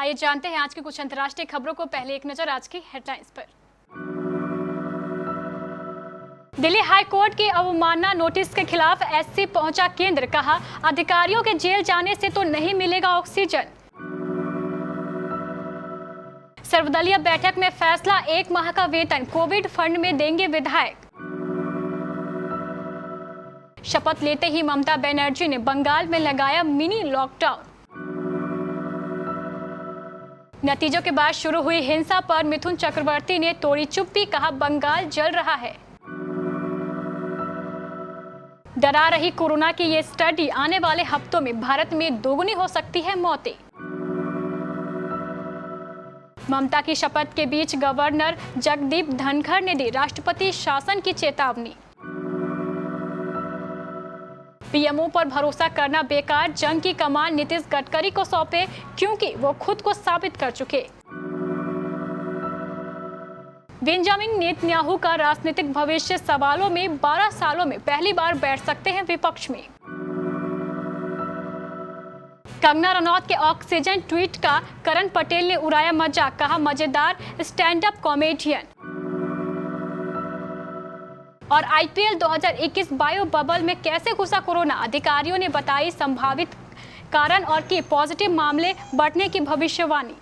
आइए जानते हैं आज की कुछ अंतर्राष्ट्रीय खबरों को। पहले एक नजर आज की हेडलाइंस पर। दिल्ली हाई कोर्ट की अवमानना नोटिस के खिलाफ एससी पहुंचा केंद्र, कहा अधिकारियों के जेल जाने से तो नहीं मिलेगा ऑक्सीजन। सर्वदलीय बैठक में फैसला, 1 माह का वेतन कोविड फंड में देंगे विधायक। शपथ लेते ही ममता बनर्जी ने बंगाल में लगाया मिनी लॉकडाउन। नतीजों के बाद शुरू हुई हिंसा पर मिथुन चक्रवर्ती ने तोड़ी चुप्पी, कहा बंगाल जल रहा है। डरा रही कोरोना की ये स्टडी, आने वाले हफ्तों में भारत में दोगुनी हो सकती है मौतें। ममता की शपथ के बीच गवर्नर जगदीप धनखड़ ने दी राष्ट्रपति शासन की चेतावनी। पीएमओ पर भरोसा करना बेकार, जंग की कमान नीतीश गडकरी को सौंपे क्योंकि वो खुद को साबित कर चुके। बेंजामिन नेतन्याहू का राजनीतिक भविष्य सवालों में, 12 सालों में पहली बार बैठ सकते हैं विपक्ष में। कंगना रनौत के ऑक्सीजन ट्वीट का करण पटेल ने उड़ाया मजाक, कहा मजेदार स्टैंड अप कॉमेडियन। और आईपीएल 2021 बायो बबल में कैसे घुसा कोरोना, अधिकारियों ने बताई संभावित कारण और की पॉजिटिव मामले बढ़ने की भविष्यवाणी।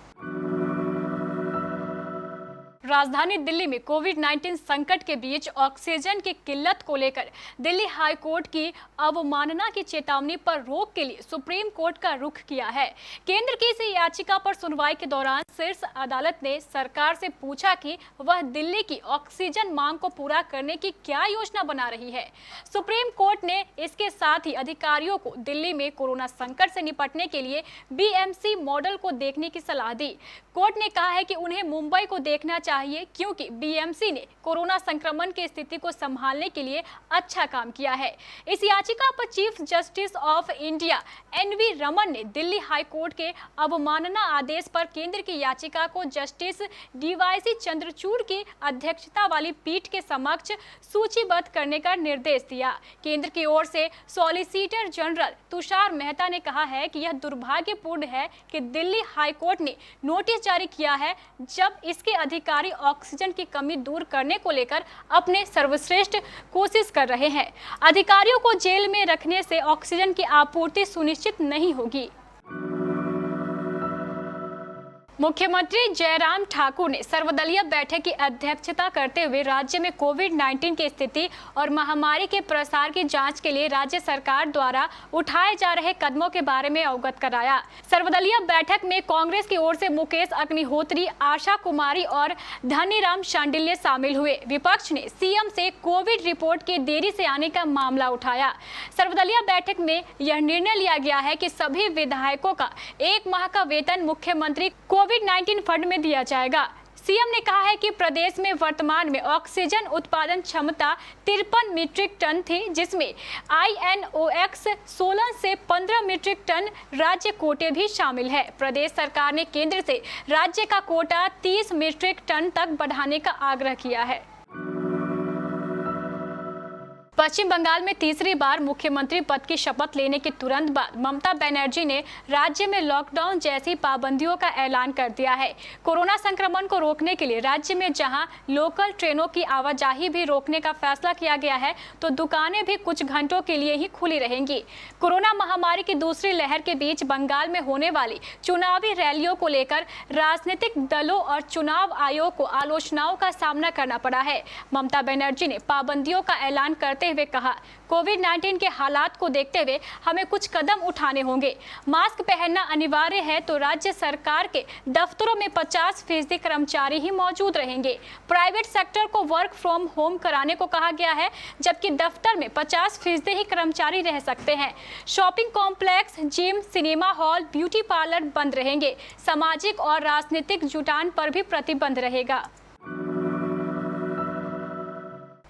राजधानी दिल्ली में कोविड-19 संकट के बीच ऑक्सीजन की किल्लत को लेकर दिल्ली हाई कोर्ट की अवमानना की चेतावनी पर रोक के लिए सुप्रीम कोर्ट का रुख किया है। केंद्र की इस याचिका पर सुनवाई के दौरान शीर्ष अदालत ने सरकार से पूछा कि वह दिल्ली की ऑक्सीजन मांग को पूरा करने की क्या योजना बना रही है। सुप्रीम कोर्ट ने इसके साथ ही अधिकारियों को दिल्ली में कोरोना संकट से निपटने के लिए बीएमसी मॉडल को देखने की सलाह दी। कोर्ट ने कहा है कि उन्हें मुंबई को देखना चाहिए क्योंकि बीएमसी ने कोरोना संक्रमण की स्थिति को संभालने के लिए अच्छा काम किया है। इस याचिका पर chief justice of India NV Raman ने दिल्ली हाई कोर्ट के अवमानना आदेश पर केंद्र की याचिका को जस्टिस डीवाईसी चंद्रचूड़ की अध्यक्षता वाली पीठ के समक्ष सूचीबद्ध करने का निर्देश दिया। केंद्र की ओर से सॉलिसिटर जनरल तुषार मेहता ने कहा है कि यह दुर्भाग्यपूर्ण है कि दिल्ली हाई कोर्ट ने नोटिस जारी किया है जब इसके अधिकारी ऑक्सीजन की कमी दूर करने को लेकर अपने सर्वश्रेष्ठ कोशिश कर रहे हैं। अधिकारियों को जेल में रखने से ऑक्सीजन की आपूर्ति सुनिश्चित नहीं होगी। मुख्यमंत्री जयराम ठाकुर ने सर्वदलीय बैठक की अध्यक्षता करते हुए राज्य में कोविड-19 की स्थिति और महामारी के प्रसार की जांच के लिए राज्य सरकार द्वारा उठाए जा रहे कदमों के बारे में अवगत कराया। सर्वदलीय बैठक में कांग्रेस की ओर से मुकेश अग्निहोत्री, आशा कुमारी और धनीराम शांडिल्य शामिल हुए। विपक्ष ने सीएम से कोविड रिपोर्ट के देरी से आने का मामला उठाया। सर्वदलीय बैठक में यह निर्णय लिया गया है कि सभी विधायकों का 1 माह का वेतन मुख्यमंत्री कोविड-19 फंड में दिया जाएगा। सीएम ने कहा है कि प्रदेश में वर्तमान में ऑक्सीजन उत्पादन क्षमता 53 मीट्रिक टन थी, जिसमें आईएनओएक्स 16 से 15 मीट्रिक टन राज्य कोटे भी शामिल है। प्रदेश सरकार ने केंद्र से राज्य का कोटा 30 मीट्रिक टन तक बढ़ाने का आग्रह किया है। पश्चिम बंगाल में तीसरी बार मुख्यमंत्री पद की शपथ लेने के तुरंत बाद ममता बनर्जी ने राज्य में लॉकडाउन जैसी पाबंदियों का ऐलान कर दिया है। कोरोना संक्रमण को रोकने के लिए राज्य में जहां लोकल ट्रेनों की आवाजाही भी रोकने का फैसला किया गया है, तो दुकानें भी कुछ घंटों के लिए ही खुली रहेंगी। कोरोना महामारी की दूसरी लहर के बीच बंगाल में होने वाली चुनावी रैलियों को लेकर राजनीतिक दलों और चुनाव आयोग को आलोचनाओं का सामना करना पड़ा है। ममता बनर्जी ने पाबंदियों का ऐलान करते हुए कहा, कोविड-19 के हालात को देखते हुए हमें कुछ कदम उठाने होंगे। मास्क पहनना अनिवार्य है तो राज्य सरकार के दफ्तरों में 50% कर्मचारी ही मौजूद रहेंगे। प्राइवेट सेक्टर को वर्क फ्रॉम होम कराने को कहा गया है, जबकि दफ्तर में 50% ही कर्मचारी रह सकते हैं। Shopping complex, gym, cinema hall, beauty parlour बंद रहेंगे। सामाजिक और राजनीतिक जुटान पर भी प्रतिबंध रहेगा।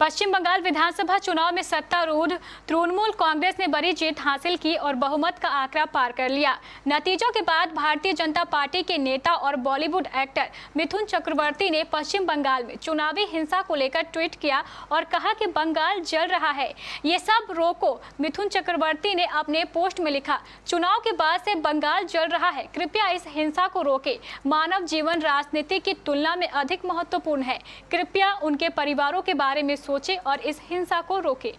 पश्चिम बंगाल विधानसभा चुनाव में सत्तारूढ़ तृणमूल कांग्रेस ने बड़ी जीत हासिल की और बहुमत का आंकड़ा पार कर लिया। नतीजों के बाद भारतीय जनता पार्टी के नेता और बॉलीवुड एक्टर मिथुन चक्रवर्ती ने पश्चिम बंगाल में चुनावी हिंसा को लेकर ट्वीट किया और कहा कि बंगाल जल रहा है, ये सब रोको। मिथुन चक्रवर्ती ने अपने पोस्ट में लिखा, चुनाव के बाद से बंगाल जल रहा है, कृपया इस हिंसा को रोके। मानव जीवन राजनीति की तुलना में अधिक महत्वपूर्ण है, कृपया उनके परिवारों के बारे में सोचें और इस हिंसा को रोकें।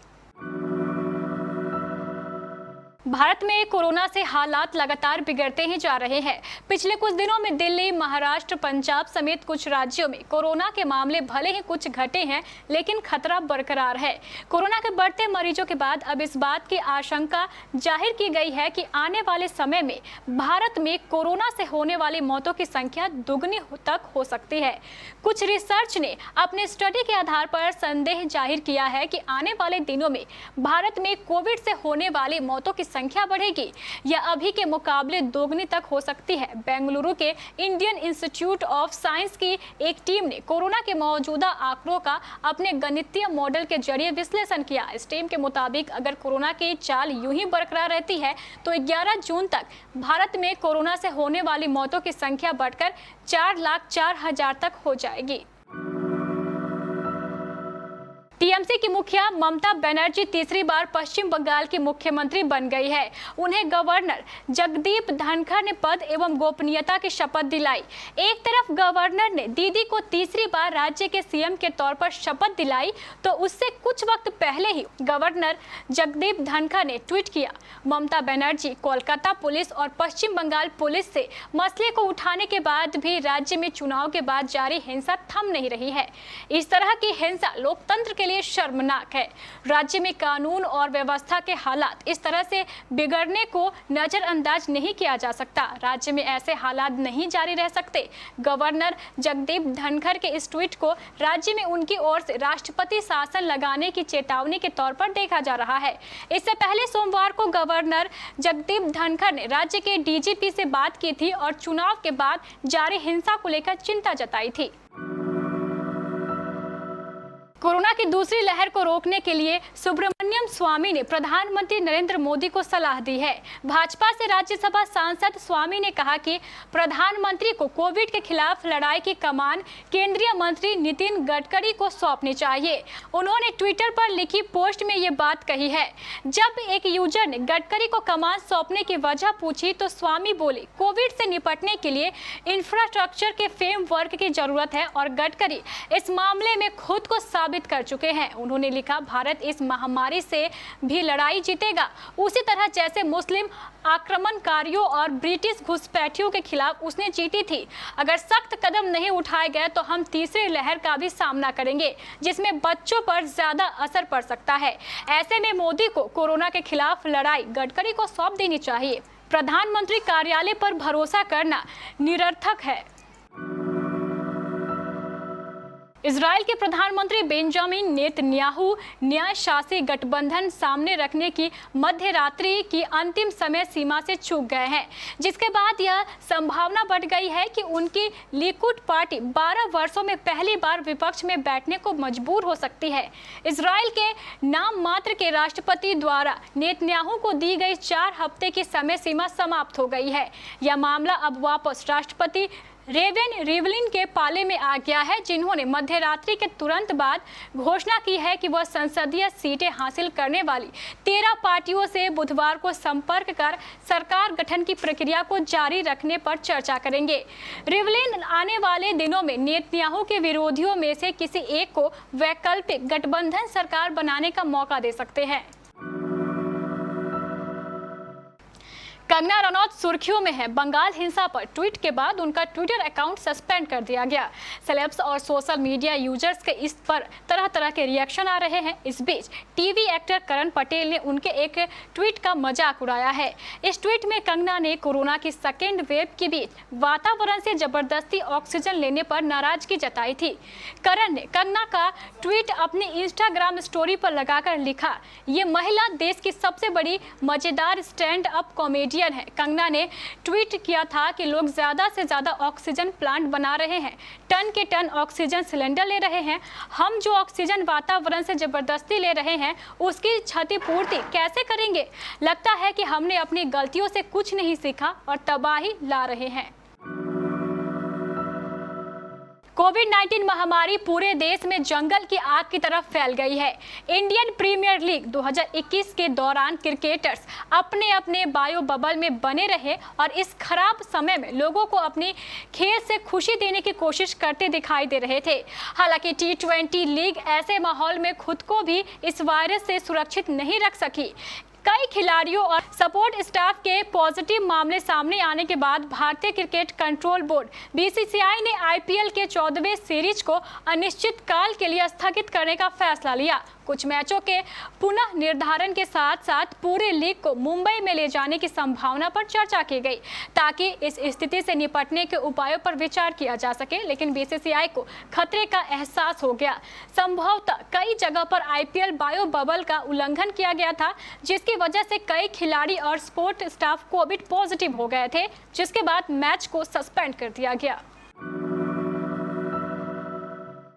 भारत में कोरोना से हालात लगातार बिगड़ते ही जा रहे हैं। पिछले कुछ दिनों में दिल्ली, महाराष्ट्र, पंजाब समेत कुछ राज्यों में कोरोना के मामले भले ही कुछ घटे हैं, लेकिन खतरा बरकरार है। कोरोना के बढ़ते मरीजों के बाद अब इस बात की आशंका जाहिर की गई है कि आने वाले समय में भारत में कोरोना से होने वाली मौतों की संख्या दुगनी तक हो सकती है। कुछ रिसर्च ने अपने स्टडी के आधार पर संदेह जाहिर किया है कि आने वाले दिनों में भारत में कोविड से होने वाली मौतों की संख्या बढ़ेगी या अभी के मुकाबले दोगुनी तक हो सकती है। बेंगलुरु के इंडियन इंस्टीट्यूट ऑफ साइंस की एक टीम ने कोरोना के मौजूदा आंकड़ों का अपने गणितीय मॉडल के जरिए विश्लेषण किया। इस टीम के मुताबिक अगर कोरोना की चाल यूं ही बरकरार रहती है तो 11 जून तक भारत में कोरोना से होने वाली मौतों की संख्या बढ़कर 4,04,000 तक हो जाएगी। टीएमसी की मुखिया ममता बनर्जी तीसरी बार पश्चिम बंगाल की मुख्यमंत्री बन गई है। उन्हें गवर्नर जगदीप धनखड़ ने पद एवं गोपनीयता की शपथ दिलाई। एक तरफ गवर्नर ने दीदी को तीसरी बार राज्य के सीएम के तौर पर शपथ दिलाई, तो उससे कुछ वक्त पहले ही गवर्नर जगदीप धनखड़ ने ट्वीट किया, ममता बनर्जी कोलकाता पुलिस और पश्चिम बंगाल पुलिस से मसले को उठाने के बाद भी राज्य में चुनाव के बाद जारी हिंसा थम नहीं रही है। इस तरह की हिंसा लोकतंत्र के लिए शर्मनाक है। राज्य में कानून और व्यवस्था के हालात इस तरह से बिगड़ने को नजरअंदाज नहीं किया जा सकता। राज्य में ऐसे हालात नहीं जारी रह सकते। गवर्नर जगदीप धनखड़ के इस ट्वीट को राज्य में उनकी ओर से राष्ट्रपति शासन लगाने की चेतावनी के तौर पर देखा जा रहा है। इससे पहले सोमवार को गवर्नर जगदीप धनखड़ ने राज्य के डीजीपी से बात की थी और चुनाव के बाद जारी हिंसा को लेकर चिंता जताई थी। कोरोना की दूसरी लहर को रोकने के लिए सुब्रमण्यम स्वामी ने प्रधानमंत्री नरेंद्र मोदी को सलाह दी है। भाजपा से राज्यसभा सांसद स्वामी ने कहा कि प्रधानमंत्री को कोविड के खिलाफ लड़ाई की कमान केंद्रीय मंत्री नितिन गडकरी को सौंपनी चाहिए। उन्होंने ट्विटर पर लिखी पोस्ट में ये बात कही है। जब एक यूजर ने गडकरी को कमान सौंपने की वजह पूछी तो स्वामी बोले, कोविड से निपटने के लिए इंफ्रास्ट्रक्चर के फ्रेमवर्क की जरूरत है और गडकरी इस मामले में खुद को साबित कर चुके हैं। उन्होंने लिखा, भारत इस महामारी से भी लड़ाई जीतेगा, उसी तरह जैसे मुस्लिम आक्रमणकारियों और ब्रिटिश घुसपैठियों के खिलाफ उसने जीती थी। अगर सख्त कदम नहीं उठाए गए तो हम तीसरी लहर का भी सामना करेंगे, जिसमें बच्चों पर ज्यादा असर पड़ सकता है। ऐसे में मोदी को कोरोना के खिलाफ लड़ाई गडकरी को सौंप देनी चाहिए। प्रधानमंत्री कार्यालय पर भरोसा करना निरर्थक है। इजराइल के प्रधानमंत्री बेंजामिन नेतन्याहू न्यायशासी गठबंधन सामने रखने की मध्य रात्रि की अंतिम समय सीमा से चूक गए हैं, जिसके बाद यह संभावना बढ़ गई है कि उनकी लिकुड पार्टी 12 वर्षों में पहली बार विपक्ष में बैठने को मजबूर हो सकती है। इजराइल के नाम मात्र के राष्ट्रपति द्वारा नेतन्याहू को दी गई 4 हफ्ते की समय सीमा समाप्त हो गई है। यह मामला अब वापस राष्ट्रपति रेवेन रिवलिन के पाले में आ गया है, जिन्होंने मध्यरात्रि के तुरंत बाद घोषणा की है कि वह संसदीय सीटें हासिल करने वाली 13 पार्टियों से बुधवार को संपर्क कर सरकार गठन की प्रक्रिया को जारी रखने पर चर्चा करेंगे। रिवलिन आने वाले दिनों में नेतन्याहू के विरोधियों में से किसी एक को वैकल्पिक गठबंधन सरकार बनाने का मौका दे सकते हैं। कंगना रनौत सुर्खियों में है। बंगाल हिंसा पर ट्वीट के बाद उनका ट्विटर अकाउंट सस्पेंड कर दिया गया। सेलेब्स और सोशल मीडिया यूजर्स के इस पर तरह तरह के रिएक्शन आ रहे हैं। इस बीच टीवी एक्टर करण पटेल ने उनके एक ट्वीट का मजाक उड़ाया है। इस ट्वीट में कंगना ने कोरोना की सेकेंड वेव के बीच वातावरण से जबरदस्ती ऑक्सीजन लेने पर नाराजगी जताई थी। करण ने कंगना का ट्वीट अपनी इंस्टाग्राम स्टोरी पर लगाकर लिखा, ये महिला देश की सबसे बड़ी मजेदार स्टैंड अप कॉमेडियन कॉमेडियन है। कंगना ने ट्वीट किया था कि लोग ज़्यादा से ज़्यादा ऑक्सीजन प्लांट बना रहे हैं, टन के टन ऑक्सीजन सिलेंडर ले रहे हैं। हम जो ऑक्सीजन वातावरण से जबरदस्ती ले रहे हैं उसकी क्षतिपूर्ति कैसे करेंगे? लगता है कि हमने अपनी गलतियों से कुछ नहीं सीखा और तबाही ला रहे हैं। कोविड-19 महामारी पूरे देश में जंगल की आग की तरफ फैल गई है। इंडियन प्रीमियर लीग 2021 के दौरान क्रिकेटर्स अपने अपने बायो बबल में बने रहे और इस खराब समय में लोगों को अपनी खेल से खुशी देने की कोशिश करते दिखाई दे रहे थे। हालांकि T20 लीग ऐसे माहौल में खुद को भी इस वायरस से सुरक्षित नहीं रख सकी। कई खिलाड़ियों और सपोर्ट स्टाफ के पॉजिटिव मामले सामने आने के बाद भारतीय क्रिकेट कंट्रोल बोर्ड BCCI ने IPL के 14वें सीरीज को अनिश्चित काल के लिए स्थगित करने का फैसला लिया। कुछ मैचों के पुनः निर्धारण के साथ साथ पूरे लीग को मुंबई में ले जाने की संभावना पर चर्चा की गई ताकि इस स्थिति से निपटने के उपायों पर विचार किया जा सके। लेकिन BCCI को खतरे का एहसास हो गया। संभवतः कई जगह पर IPL बायो बबल का उल्लंघन किया गया था, जिसकी वजह से कई खिलाड़ी और सपोर्ट स्टाफ कोविड पॉजिटिव हो गए थे, जिसके बाद मैच को सस्पेंड कर दिया गया।